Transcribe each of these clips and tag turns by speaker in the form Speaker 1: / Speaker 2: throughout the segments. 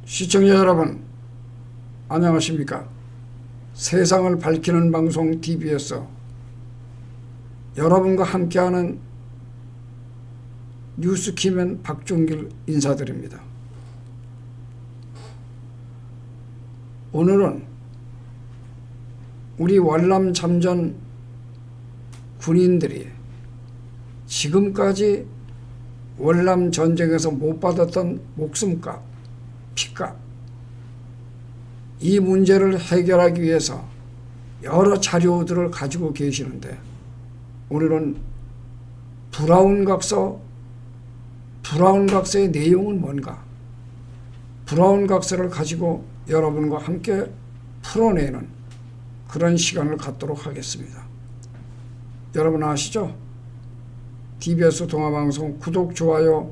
Speaker 1: 시청자 여러분, 안녕하십니까? 세상을 밝히는 방송 TBS 여러분과 함께하는 뉴스키맨 박종길 인사드립니다. 오늘은 우리 월남 참전 군인들이 지금까지 월남 전쟁에서 못 받았던 목숨값, 피값, 이 문제를 해결하기 위해서 여러 자료들을 가지고 계시는데, 오늘은 브라운 각서의 내용은 뭔가, 브라운 각서를 가지고 여러분과 함께 풀어내는 그런 시간을 갖도록 하겠습니다. 여러분 아시죠? TBS 동아방송 구독, 좋아요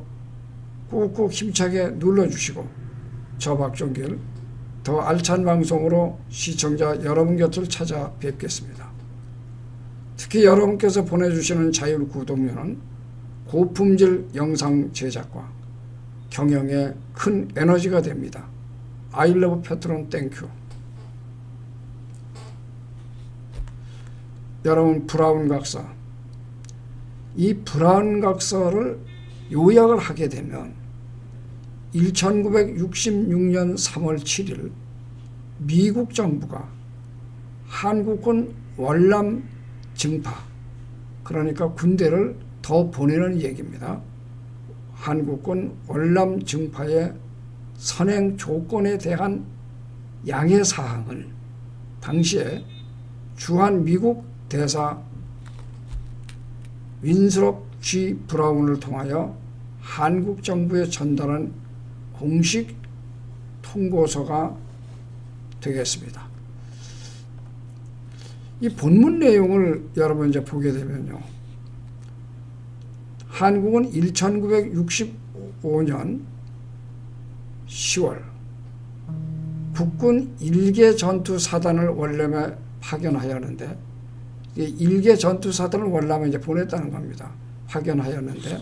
Speaker 1: 꾹꾹 힘차게 눌러주시고, 저 박종길 더 알찬 방송으로 시청자 여러분 곁을 찾아뵙겠습니다. 특히 여러분께서 보내주시는 자율 구독료는 고품질 영상 제작과 경영에 큰 에너지가 됩니다. 아이러브 패트론 땡큐. 여러분, 브라운 각서, 이 브라운 각서를 요약을 하게 되면 1966년 3월 7일 미국 정부가 한국군 월남 증파, 그러니까 군대를 더 보내는 얘기입니다. 한국군 월남 증파의 선행 조건에 대한 양해 사항을 당시에 주한 미국 대사 윈스롭 G. 브라운을 통하여 한국 정부에 전달한 공식 통고서가 되겠습니다. 이 본문 내용을 여러분 이제 보게 되면요, 한국은 1965년 10월 국군 1개 전투사단을 월남에 파견하였는데, 1개 전투사단을 월남에 이제 보냈다는 겁니다. 파견하였는데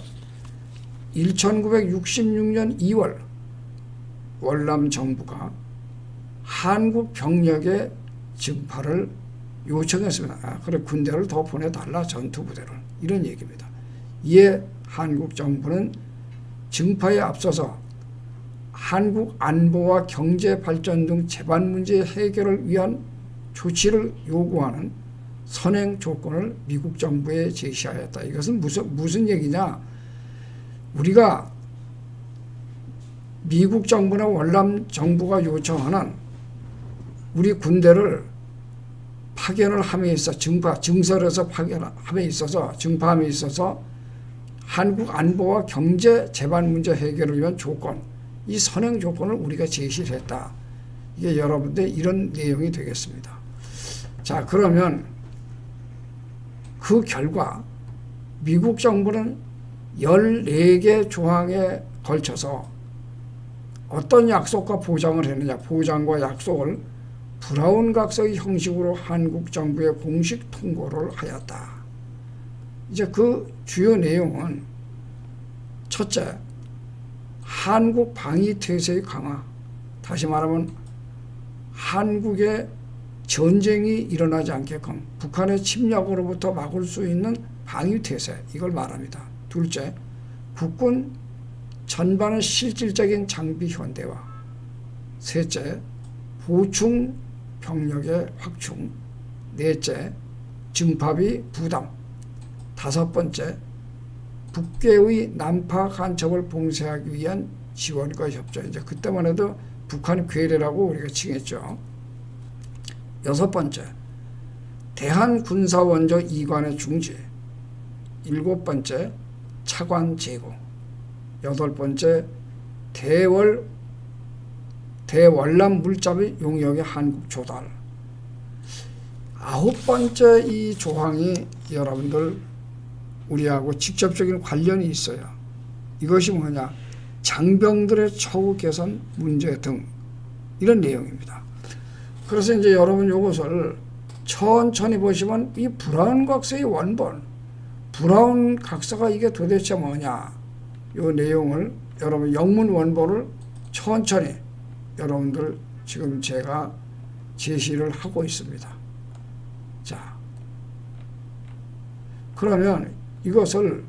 Speaker 1: 1966년 2월 월남 정부가 한국 병력의 증파를 요청했습니다. 그래, 군대를 더 보내달라, 전투부대를, 이런 얘기입니다. 이에 한국 정부는 증파에 앞서서 한국 안보와 경제 발전 등 재반 문제 해결을 위한 조치를 요구하는 선행 조건을 미국 정부에 제시하였다. 이것은 무슨 얘기냐? 우리가 미국 정부나 월남 정부가 요청하는 우리 군대를 파견을 함에 있어 증설해서 파견함에 있어서, 증파함에 있어서 한국 안보와 경제 재반 문제 해결을 위한 조건, 이 선행 조건을 우리가 제시를 했다. 이게 여러분들 이런 내용이 되겠습니다. 자, 그러면 그 결과 미국 정부는 14개 조항에 걸쳐서 어떤 약속과 보장을 했느냐, 보장과 약속을 브라운 각서의 형식으로 한국 정부에 공식 통고를 하였다. 이제 그 주요 내용은, 첫째, 한국 방위 태세의 강화, 다시 말하면 한국의 전쟁이 일어나지 않게끔 북한의 침략으로부터 막을 수 있는 방위 태세, 이걸 말합니다. 둘째, 국군 전반의 실질적인 장비 현대화. 셋째, 보충 병력의 확충. 넷째, 증파비 부담. 다섯 번째, 북괴의 난파 간첩을 봉쇄하기 위한 지원과 협조. 이제 그때만 해도 북한이 괴뢰라고 우리가 칭했죠. 여섯 번째, 대한군사원조 이관의 중지. 일곱 번째, 차관 제공. 여덟 번째, 대월남 물잡이 용역의 한국 조달. 아홉 번째 이 조항이 여러분들 우리하고 직접적인 관련이 있어요. 이것이 뭐냐? 장병들의 처우 개선 문제 등, 이런 내용입니다. 그래서 이제 여러분 이것을 천천히 보시면 이 브라운 각서의 원본, 브라운 각서가 이게 도대체 뭐냐, 이 내용을 여러분 영문 원본을 천천히 여러분들 지금 제가 제시를 하고 있습니다. 자, 그러면 이것을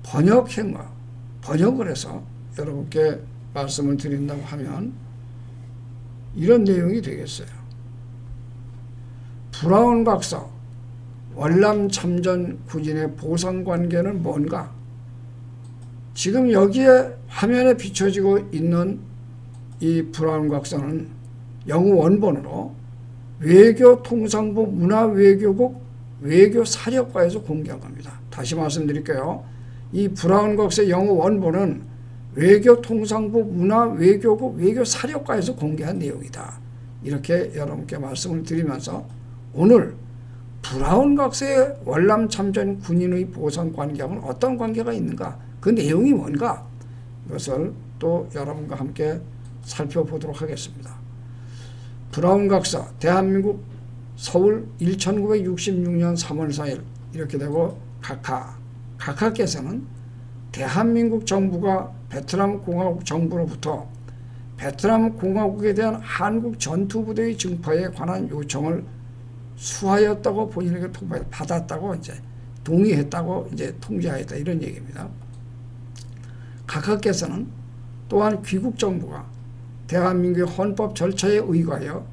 Speaker 1: 번역을 해서 여러분께 말씀을 드린다고 하면 이런 내용이 되겠어요. 브라운 박사, 월남 참전 군인의 보상관계는 뭔가? 지금 여기에 화면에 비춰지고 있는 이 브라운 박사는 영어 원본으로 외교통상부 문화외교국 외교사령과에서 공개한 겁니다. 다시 말씀드릴게요. 이 브라운 박사의 영어 원본은 외교통상부 문화외교국 외교사령과에서 공개한 내용이다. 이렇게 여러분께 말씀을 드리면서 오늘 브라운 박사의 월남 참전 군인의 보상 관계하고는 어떤 관계가 있는가? 그 내용이 뭔가? 이것을 또 여러분과 함께 살펴보도록 하겠습니다. 브라운 박사, 대한민국 서울 1966년 3월 4일 이렇게 되고 각하께서는 대한민국 정부가 베트남 공화국 정부로부터 베트남 공화국에 대한 한국 전투부대의 증파에 관한 요청을 수하였다고 본인에게 받았다고 이제 동의했다고 이제 통지하였다 이런 얘기입니다. 각하께서는 또한 귀국 정부가 대한민국의 헌법 절차에 의거하여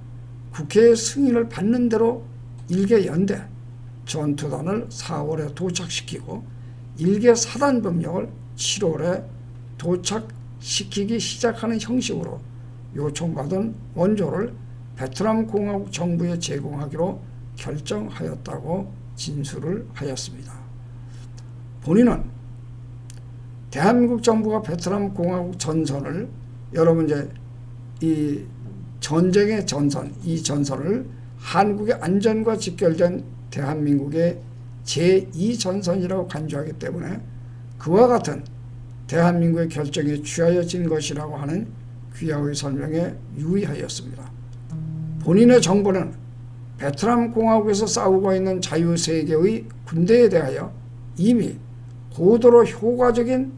Speaker 1: 국회의 승인을 받는 대로 일개 연대 전투단을 4월에 도착시키고 일개 사단 병력을 7월에 도착시키기 시작하는 형식으로 요청받은 원조를 베트남 공화국 정부에 제공하기로 결정하였다고 진술을 하였습니다. 본인은 대한민국 정부가 베트남 공화국 전선을 여러분 이제 이 전쟁의 전선, 이 전선을 한국의 안전과 직결된 대한민국의 제2전선이라고 간주하기 때문에 그와 같은 대한민국의 결정에 취하여진 것이라고 하는 귀하의 설명에 유의하였습니다. 본인의 정부는 베트남 공화국에서 싸우고 있는 자유세계의 군대에 대하여 이미 고도로 효과적인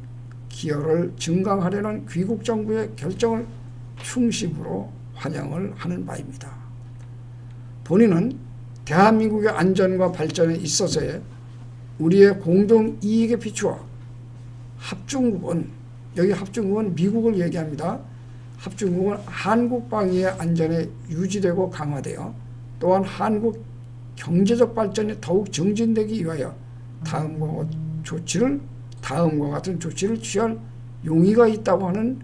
Speaker 1: 기여를 증강하려는 귀국 정부의 결정을 충심으로 환영을 하는 바입니다. 본인은 대한민국의 안전과 발전에 있어서의 우리의 공동 이익에 비추어 합중국은, 여기 합중국은 미국을 얘기합니다. 합중국은 한국 방위의 안전에 유지되고 강화되어 또한 한국 경제적 발전이 더욱 증진되기 위하여 다음과 같은 조치를 취할 용의가 있다고 하는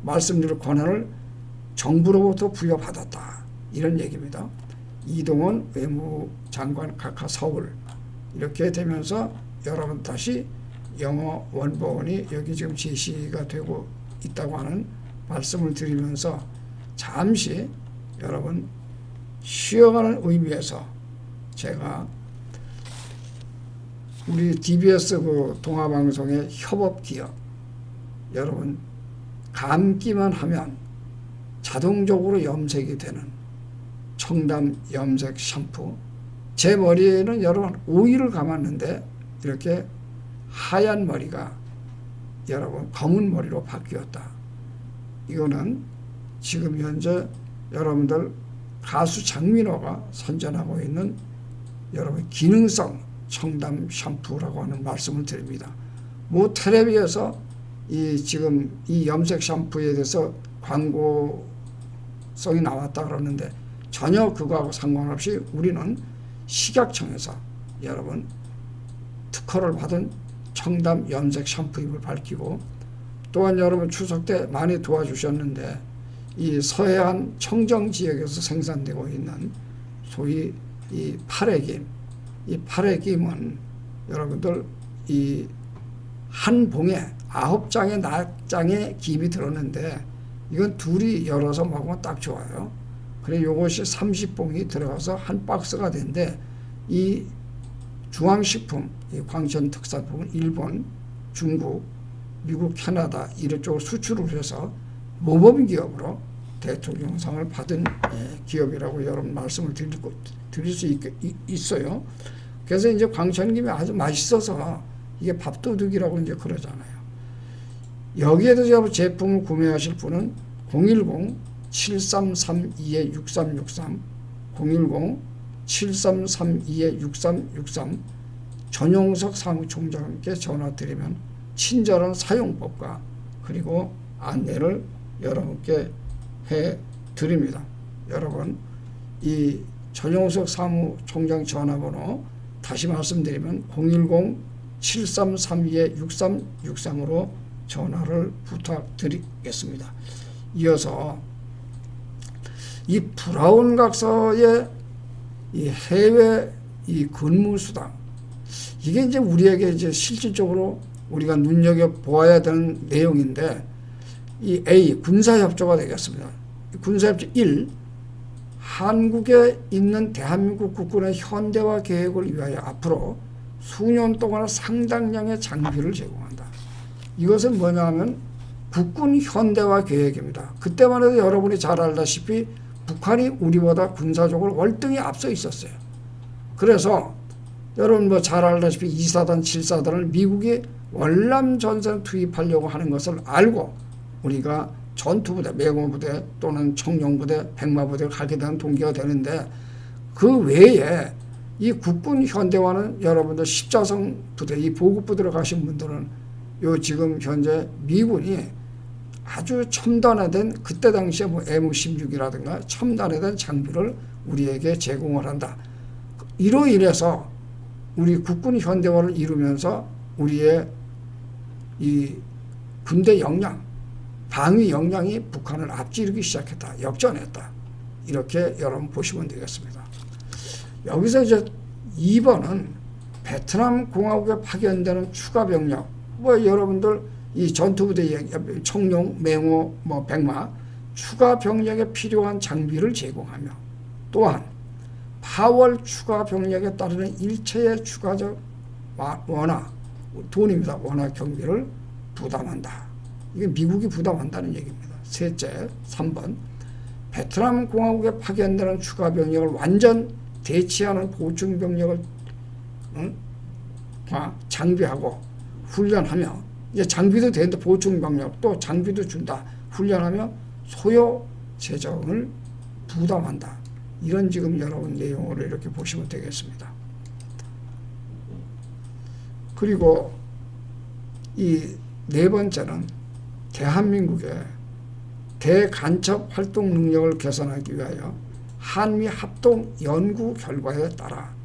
Speaker 1: 말씀드릴 권한을 정부로부터 부여받았다. 이런 얘기입니다. 이동원 외무장관 각하 서울 이렇게 되면서 여러분 다시 영어 원본이 여기 지금 제시가 되고 있다고 하는 말씀을 드리면서 잠시 여러분 쉬어가는 의미에서 제가 우리 DBS 그 동아방송의 협업기업 여러분 감기만 하면 자동적으로 염색이 되는 청담 염색 샴푸, 제 머리에는 여러분 오일을 감았는데 이렇게 하얀 머리가 여러분 검은 머리로 바뀌었다. 이거는 지금 현재 여러분들 가수 장민호가 선전하고 있는 여러분 기능성 청담 샴푸라고 하는 말씀을 드립니다. 뭐 텔레비에서 지금 이 염색 샴푸에 대해서 광고성이 나왔다 그러는데 전혀 그거하고 상관없이 우리는 식약청에서 여러분 특허를 받은 청담 염색 샴푸임을 밝히고 또한 여러분 추석 때 많이 도와주셨는데 이 서해안 청정 지역에서 생산되고 있는 소위 이 파래김, 이 파래김은 여러분들 이 한 봉에 9장의 낱장의 김이 들었는데 이건 둘이 열어서 먹으면 딱 좋아요. 그래 요것이 30봉이 들어가서 한 박스가 된데 이 중앙식품, 이 광천특산품은 일본, 중국, 미국, 캐나다 이쪽으로 수출을 해서 모범기업으로 대통령상을 받은 기업이라고 여러분 말씀을 드릴 수 있어요. 그래서 이제 광천김이 아주 맛있어서 이게 밥도둑이라고 이제 그러잖아요. 여기에 대해서 제품을 구매하실 분은 010-7332-6363 010-7332-6363 전용석 사무총장께 전화드리면 친절한 사용법과 그리고 안내를 여러분께 해드립니다. 여러분, 이 전용석 사무총장 전화번호 다시 말씀드리면 010-7332-6363으로 전화를 부탁드리겠습니다. 이어서 이 브라운 각서의 이 해외 이 근무수당, 이게 이제 우리에게 이제 실질적으로 우리가 눈여겨보아야 되는 내용인데, 이 A, 군사협조가 되겠습니다. 군사협조 1, 한국에 있는 대한민국 국군의 현대화 계획을 위하여 앞으로 수년 동안 상당량의 장비를 제공한다. 이것은 뭐냐 하면 국군 현대화 계획입니다. 그때만 해도 여러분이 잘 알다시피 북한이 우리보다 군사적으로 월등히 앞서 있었어요. 그래서 여러분 뭐 잘 알다시피 2사단, 7사단을 미국이 월남 전선에 투입하려고 하는 것을 알고 우리가 전투부대, 맹호부대 또는 청룡부대, 백마부대를 가게 되는 동기가 되는데, 그 외에 이 국군 현대화는 여러분들 십자성 부대, 이 보급부대로 가신 분들은 요 지금 현재 미군이 아주 첨단화된, 그때 당시에 뭐 M16이라든가 첨단화된 장비를 우리에게 제공을 한다. 이로 인해서 우리 국군 현대화를 이루면서 우리의 이 군대 역량, 방위 역량이 북한을 앞지르기 시작했다. 역전했다. 이렇게 여러분 보시면 되겠습니다. 여기서 이제 2번은 베트남 공화국에 파견되는 추가 병력, 뭐 여러분들 이 전투부대 청룡, 맹호, 뭐 백마 추가 병력에 필요한 장비를 제공하며, 또한 파월 추가 병력에 따르는 일체의 추가적 원화, 돈입니다. 원화 경비를 부담한다. 이게 미국이 부담한다는 얘기입니다. 셋째, 3번. 베트남 공화국에 파견되는 추가 병력을 완전 대치하는 보충 병력을 장비하고 훈련하며, 이제 장비도 되는데 보충 병력 또 장비도 준다. 훈련하며 소요 재정을 부담한다. 이런 지금 여러분 내용으로 이렇게 보시면 되겠습니다. 그리고 이 네 번째는 대한민국의 대간첩 활동 능력을 개선하기 위하여 한미 합동 연구 결과에 따라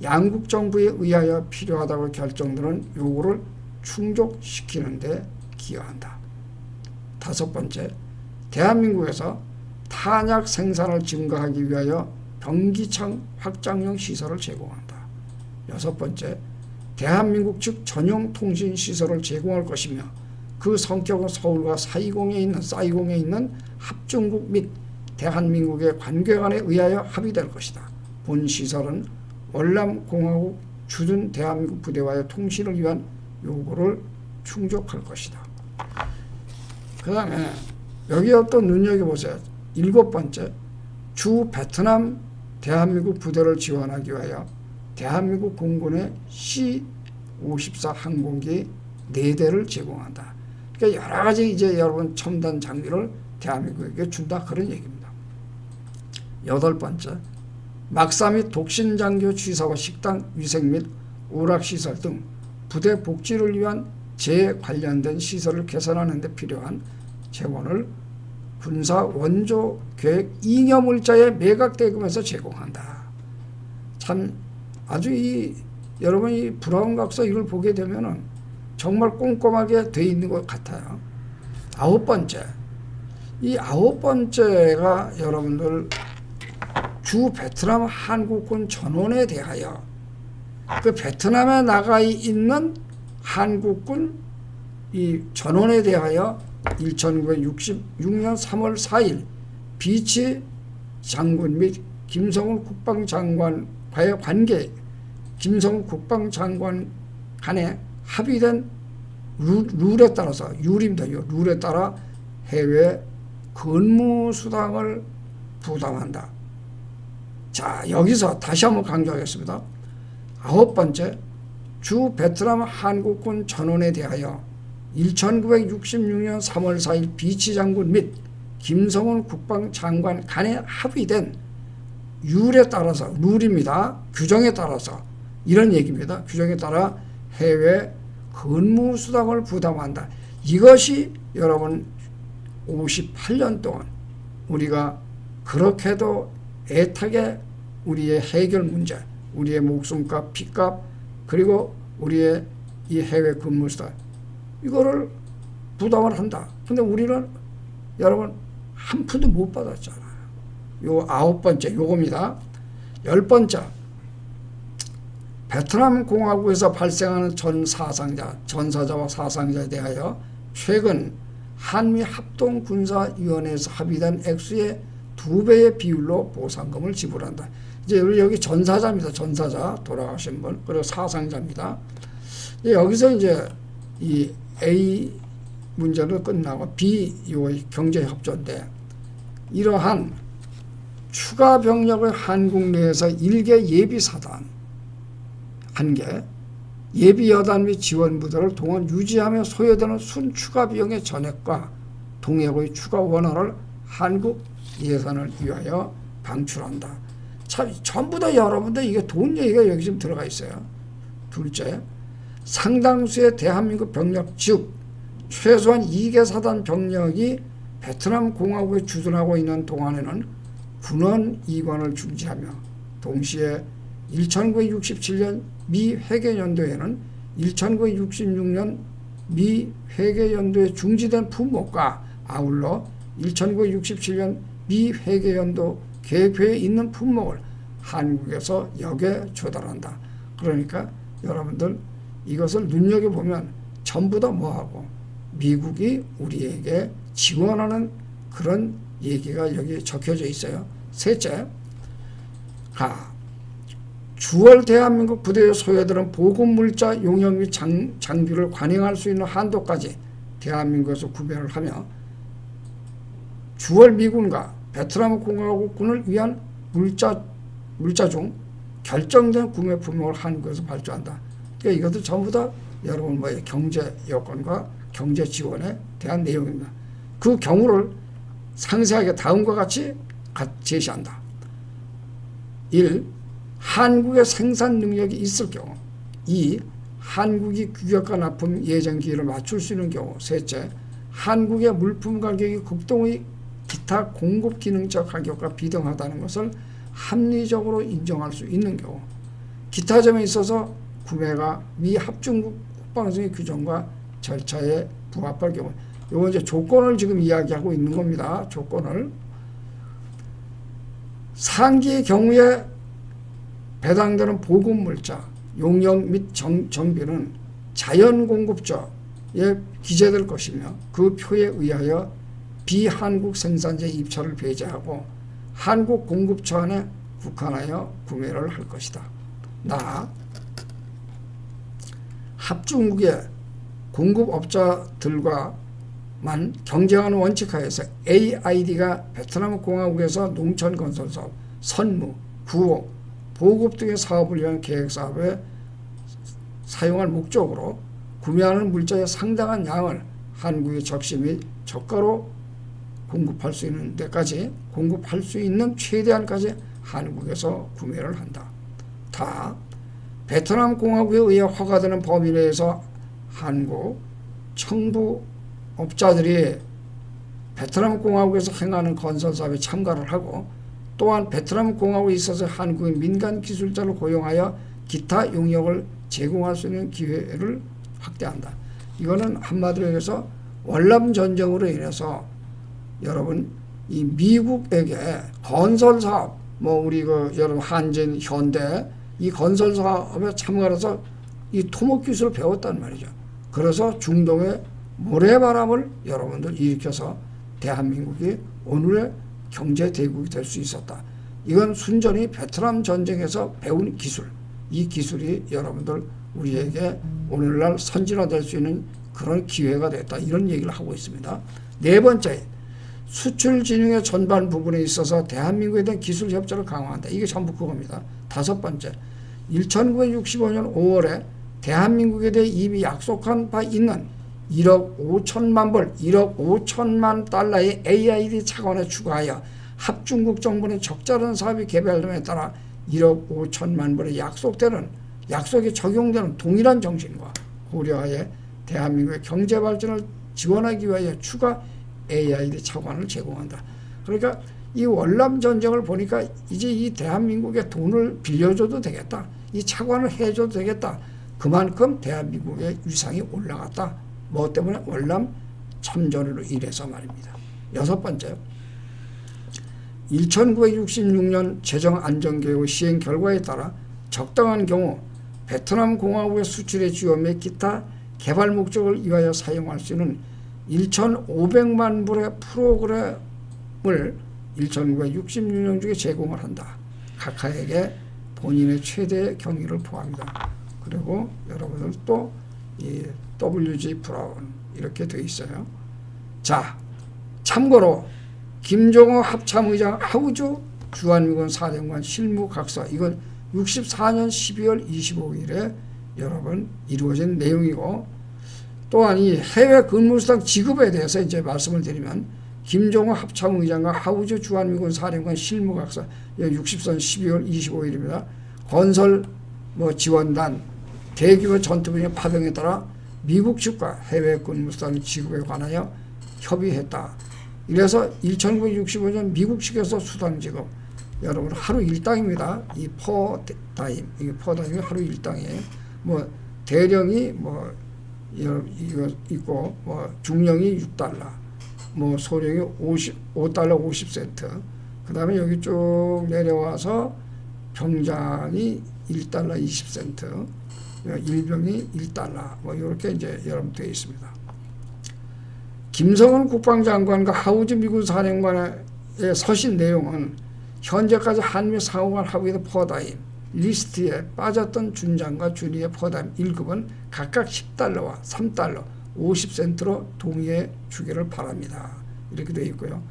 Speaker 1: 양국 정부에 의하여 필요하다고 결정되는 요구를 충족시키는 데 기여한다. 다섯 번째, 대한민국에서 탄약 생산을 증가하기 위하여 병기창 확장용 시설을 제공한다. 여섯 번째, 대한민국 측 전용 통신 시설을 제공할 것이며, 그 성격은 서울과 사이공에 있는 합중국 및 대한민국의 관계관에 의하여 합의될 것이다. 본 시설은 월남공화국 주둔 대한민국 부대와의 통신을 위한 요구를 충족할 것이다. 그 다음에 여기에 또 눈여겨보세요. 일곱 번째, 주 베트남 대한민국 부대를 지원하기 위하여 대한민국 공군의 C-54 항공기 4대를 제공한다. 그러니까 여러 가지 이제 여러분 첨단 장비를 대한민국에게 준다, 그런 얘기입니다. 여덟 번째, 막사 및 독신장교 취사와 식당 위생 및 오락시설 등 부대 복지를 위한 재 관련된 시설을 개선하는 데 필요한 재원을 군사 원조 계획 잉여물자의 매각대금에서 제공한다. 참 아주 여러분 이 브라운 각서 이걸 보게 되면은 정말 꼼꼼하게 돼 있는 것 같아요. 아홉 번째, 이 아홉 번째가 여러분들 주 베트남 한국군 전원에 대하여 그 베트남에 나가 있는 한국군 이 전원에 대하여 1966년 3월 4일 비치 장군 및 김성훈 국방장관과의 관계, 김성훈 국방장관 간에 합의된 룰에 따라서, 율입니다. 룰에 따라 해외 근무수당을 부담한다. 자, 여기서 다시 한번 강조하겠습니다. 아홉 번째, 주 베트남 한국군 전원에 대하여 1966년 3월 4일 비치 장군 및 김성훈 국방장관 간에 합의된 룰에 따라서, 룰입니다. 규정에 따라서 이런 얘기입니다. 규정에 따라 해외 근무 수당을 부담한다. 이것이 여러분 58년 동안 우리가 그렇게도 애타게 우리의 해결 문제, 우리의 목숨값, 피값, 그리고 우리의 이 해외 근무 수당 이거를 부담을 한다. 근데 우리는 여러분 한 푼도 못 받았잖아요. 요 9번째 요겁니다. 10번째, 베트남 공화국에서 발생하는 전사자와 사상자에 대하여 최근 한미 합동군사위원회에서 합의된 액수의 2배의 비율로 보상금을 지불한다. 이제 여기 전사자입니다. 전사자, 돌아가신 분. 그리고 사상자입니다. 여기서 이제 이 A 문제는 끝나고 B 요 경제협조인데, 이러한 추가 병력을 한국 내에서 1개 예비사단 1개, 예비여단 및 지원부대를 동원 유지하며 소요되는 순추가 비용의 전액과 동역의 추가 원화를 한국 예산을 위하여 방출한다. 참 전부 다 여러분들 이게 돈 얘기가 여기 지금 들어가 있어요. 둘째, 상당수의 대한민국 병력, 즉 최소한 2개 사단 병력이 베트남 공화국에 주둔하고 있는 동안에는 군원 이관을 중지하며 동시에 1967년 미 회계연도에는 1966년 미 회계연도에 중지된 품목과 아울러 1967년 미 회계연도 계획표에 있는 품목을 한국에서 역에 조달한다. 그러니까 여러분들 이것을 눈여겨보면 전부 다 뭐하고 미국이 우리에게 지원하는 그런 얘기가 여기 적혀져 있어요. 셋째, 주월 대한민국 부대의 소요들은 보급물자 용역 및 장비를 관행할 수 있는 한도까지 대한민국에서 구매를 하며 주월 미군과 베트남 공화국군을 위한 물자 중 결정된 구매 품목을 한국에서 발주한다. 그러니까 이것도 전부 다 여러분 경제 여건과 경제 지원에 대한 내용입니다. 그 경우를 상세하게 다음과 같이 제시한다. 1. 한국의 생산 능력이 있을 경우. 2. 한국이 규격과 납품 예정 기일을 맞출 수 있는 경우. 셋째, 한국의 물품 가격이 극동의 기타 공급 기능적 가격과 비등하다는 것을 합리적으로 인정할 수 있는 경우. 기타 점에 있어서 구매가 미 합중국 국방성의 규정과 절차에 부합할 경우. 이거 이제 조건을 지금 이야기하고 있는 겁니다. 조건을. 상기의 경우에 배당되는 보급물자, 용역 및 정비는 자연공급처에 기재될 것이며 그 표에 의하여 비한국 생산자 입찰을 배제하고 한국 공급처 안에 국한하여 구매를 할 것이다. 합중국의 공급업자들과만 경쟁하는 원칙하에서 AID가 베트남 공화국에서 농촌건설사업, 선무, 구호, 보급 등의 사업을 위한 계획사업에 사용할 목적으로 구매하는 물자의 상당한 양을 한국에 적시 및 저가로 공급할 수 있는 데까지, 공급할 수 있는 최대한까지 한국에서 구매를 한다. 베트남 공화국에 의해 허가되는 범위 내에서 한국 청부업자들이 베트남 공화국에서 행하는 건설사업에 참가를 하고, 또한 베트남 공화국에 있어서 한국의 민간 기술자를 고용하여 기타 용역을 제공할 수 있는 기회를 확대한다. 이거는 한마디로 해서 월남 전쟁으로 인해서 여러분 이 미국에게 건설사업, 우리 여러분 한진, 현대 이 건설사업에 참가해서 이 토목 기술을 배웠단 말이죠. 그래서 중동의 모래바람을 여러분들 일으켜서 대한민국이 오늘의 경제 대국이 될 수 있었다. 이건 순전히 베트남 전쟁에서 배운 기술, 이 기술이 여러분들 우리에게 오늘날 선진화될 수 있는 그런 기회가 됐다. 이런 얘기를 하고 있습니다. 네 번째, 수출 진흥의 전반 부분에 있어서 대한민국에 대한 기술 협조를 강화한다. 이게 전부 그겁니다. 다섯 번째, 1965년 5월에 대한민국에 대해 이미 약속한 바 있는 1억 5천만 불, 1억 5천만 달러의 AID 차관에 추가하여 합중국 정부는 적절한 사업이 개발됨에 따라 1억 5천만 불의 약속이 적용되는 동일한 정신과 고려하여 대한민국의 경제 발전을 지원하기 위하여 추가 AID 차관을 제공한다. 그러니까 이 월남 전쟁을 보니까 이제 이 대한민국에 돈을 빌려줘도 되겠다. 이 차관을 해줘도 되겠다. 그만큼 대한민국의 위상이 올라갔다. 뭐 때문에 월남 참전으로 인해서 말입니다. 6번째, 1966년 재정안전개혁의 시행 결과에 따라 적당한 경우 베트남 공화국의 수출의 주요 및 기타 개발 목적을 위하여 사용할 수 있는 1,500만 불의 프로그램을 1966년 중에 제공을 한다. 각하에게 본인의 최대 경위를 포함합니다. 그리고 여러분들 또 이 WG 브라운 이렇게 돼 있어요. 자, 참고로 김정호 합참의장 하우주 주한미군 사령관 실무각서, 이건 64년 12월 25일에 여러분 이루어진 내용이고, 또한 이 해외 근무수당 지급에 대해서 이제 말씀을 드리면 김정호 합참의장과 하우주 주한미군 사령관 실무각서 60선 12월 25일입니다. 건설 지원단 대규모 전투병의 파병에 따라 미국 측과 해외 근무수당 지급에 관하여 협의했다. 이래서 1965년 미국 측에서 수당 지급, 여러분 하루 일당입니다. 이 퍼다임, 이게 퍼다임이 하루 일당이에요. 대령이 이거 있고, 중령이 6달러, 소령이 5달러 50센트. 그 다음에 여기 쭉 내려와서 병장이 1달러 20센트, 일병이 1달러, 이렇게 이제 여러분 되어 있습니다. 김성은 국방장관과 하우즈 미군 사령관의 서신 내용은 현재까지 한미 상호간 합의된 퍼다임 리스트에 빠졌던 준장과 준위의 퍼다임 1급은 각각 10달러와 3달러 50센트로 동의해 주기를 바랍니다. 이렇게 되어 있고요.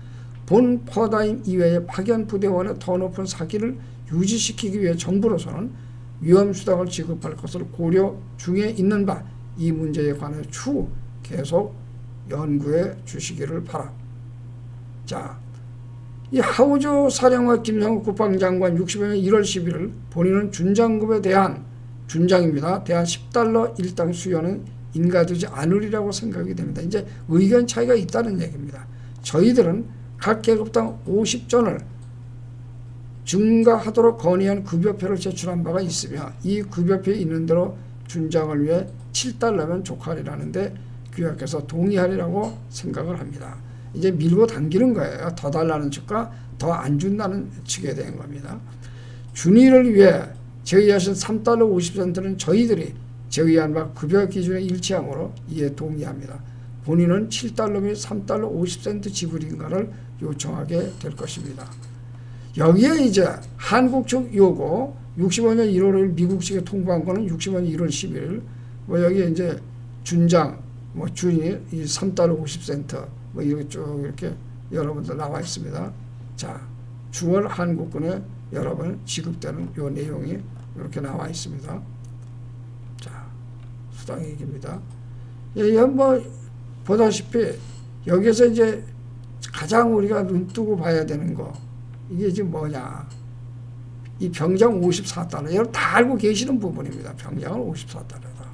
Speaker 1: 본 퍼다임 이외의 파견 부대원의 더 높은 사기를 유지시키기 위해 정부로서는 위험수당을 지급할 것을 고려 중에 있는 바, 이 문제에 관해 추후 계속 연구해 주시기를 바랍니다. 자, 이 하우주 사령관 김성욱 국방장관 65년 1월 11일 본인은 준장급에 대한 준장입니다. 대한 10달러 일당 수여는 인가되지 않으리라고 생각이 됩니다. 이제 의견 차이가 있다는 얘기입니다. 저희들은 각 계급당 50전을 증가하도록 건의한 급여표를 제출한 바가 있으며 이 급여표에 있는 대로 준장을 위해 7달러면 족하리라는데 귀하께서 동의하리라고 생각을 합니다. 이제 밀고 당기는 거예요. 더 달라는 측과 더 안 준다는 측에 대한 겁니다. 준위를 위해 제의하신 3달러 50센트는 저희들이 제의한 바 급여 기준에 일치하므로 이에 동의합니다. 본인은 7달러 및 3달러 50센트 지불인가를 요청하게 될 것입니다. 여기에 이제 한국 측 요구 65년 1월 미국 측에 통보한 거는 65년 1월 11일 여기에 이제 준장 준이 이 3달러 50센트 이렇게 쭉 이렇게 여러분들 나와 있습니다. 자, 주월 한국군에 여러분 지급되는 요 내용이 이렇게 나와 있습니다. 자, 수당 얘기입니다. 보다시피 여기서 이제 가장 우리가 눈 뜨고 봐야 되는 거, 이게 지금 뭐냐, 이 병장 54달러, 여러분 다 알고 계시는 부분입니다. 병장은 54달러다.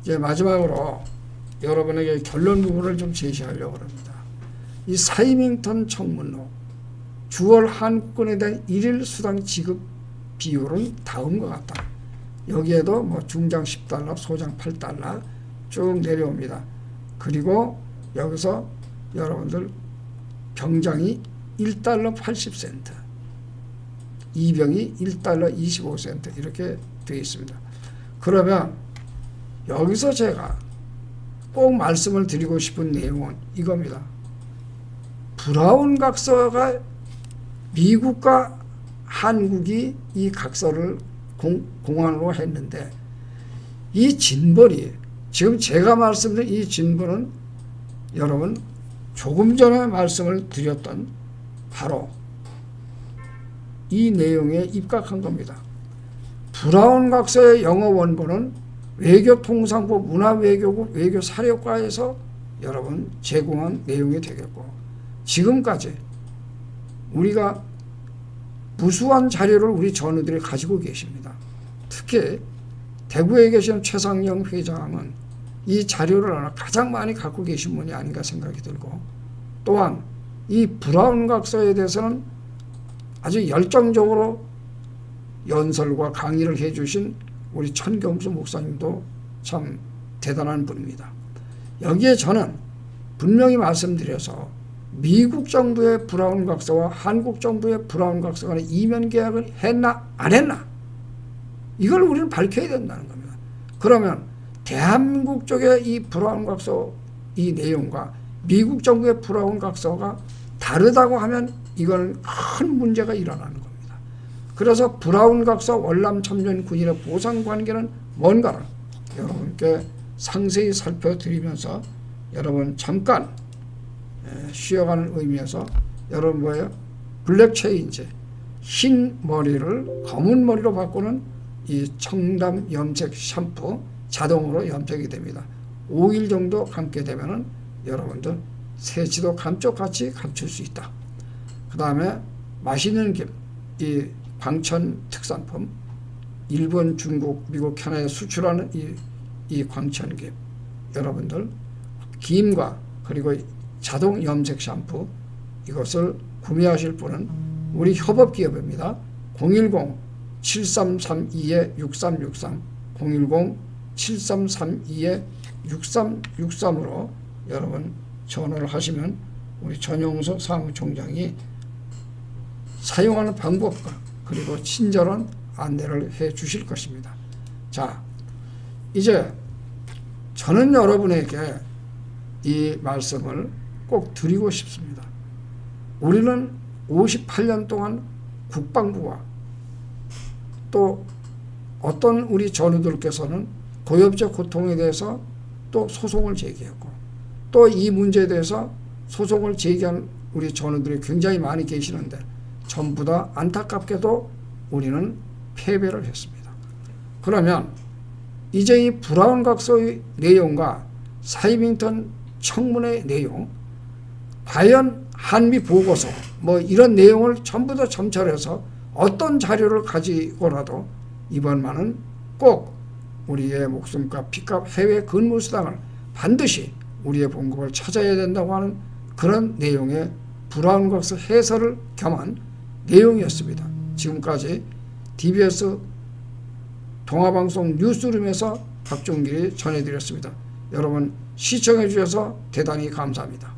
Speaker 1: 이제 마지막으로 여러분에게 결론 부분을 좀 제시하려고 합니다. 이 사이밍턴 청문록 주월 한국군에 대한 일일 수당 지급 비율은 다음과 같다. 여기에도 중장 10달러, 소장 8달러 쭉 내려옵니다. 그리고 여기서 여러분들 병장이 1달러 80센트, 이병이 1달러 25센트 이렇게 되어 있습니다. 그러면 여기서 제가 꼭 말씀을 드리고 싶은 내용은 이겁니다. 브라운 각서가 미국과 한국이 이 각서를 공안으로 했는데, 이 진벌이 지금 제가 말씀드린 이 진벌은 여러분 조금 전에 말씀을 드렸던 바로 이 내용에 입각한 겁니다. 브라운 각서의 영어 원본은 외교통상부 문화외교국 외교사령과에서 여러분 제공한 내용이 되겠고, 지금까지 우리가 무수한 자료를 우리 전우들이 가지고 계십니다. 특히 대구에 계시는 최상영 회장은 이 자료를 가장 많이 갖고 계신 분이 아닌가 생각이 들고, 또한 이 브라운 각서에 대해서는 아주 열정적으로 연설과 강의를 해주신 우리 천경수 목사님도 참 대단한 분입니다. 여기에 저는 분명히 말씀드려서 미국 정부의 브라운 각서와 한국 정부의 브라운 각서 간의 이면 계약을 했나 안 했나, 이걸 우리는 밝혀야 된다는 겁니다. 그러면 대한민국 쪽의 이 브라운 각서 이 내용과 미국 정부의 브라운 각서가 다르다고 하면 이건 큰 문제가 일어나는 겁니다. 그래서 브라운 각서 월남 참전 군인의 보상 관계는 뭔가를 여러분께 상세히 살펴드리면서 여러분 잠깐 쉬어가는 의미에서 여러분 뭐예요? 블랙 체인지, 흰 머리를 검은 머리로 바꾸는 이 청담 염색 샴푸 자동으로 염색이 됩니다. 5일 정도 감게 되면은 여러분들 세치도 감쪽같이 감출 수 있다. 그 다음에 맛있는 김, 이 광천 특산품, 일본, 중국, 미국, 캐나다에 수출하는 이 광천김, 여러분들 김과 그리고 자동 염색 샴푸, 이것을 구매하실 분은 우리 협업기업입니다. 010-7332-6363 010-7332-6363으로 여러분 전화를 하시면 우리 전용석 사무총장이 사용하는 방법과 그리고 친절한 안내를 해 주실 것입니다. 자, 이제 저는 여러분에게 이 말씀을 꼭 드리고 싶습니다. 우리는 58년 동안 국방부와 또 어떤 우리 전우들께서는 고엽제 고통에 대해서 또 소송을 제기했고, 또 이 문제에 대해서 소송을 제기한 우리 전우들이 굉장히 많이 계시는데 전부 다 안타깝게도 우리는 패배를 했습니다. 그러면 이제 이 브라운 각서의 내용과 사이밍턴 청문회 내용, 과연 한미 보고서 뭐 이런 내용을 전부 다 점철해서 어떤 자료를 가지고라도 이번만은 꼭 우리의 목숨값 피값 해외 근무수당을 반드시 우리의 본국을 찾아야 된다고 하는 그런 내용의 브라운 각서 해설을 겸한 내용이었습니다. 지금까지 DBS 동아방송 뉴스룸에서 박종길이 전해드렸습니다. 여러분 시청해 주셔서 대단히 감사합니다.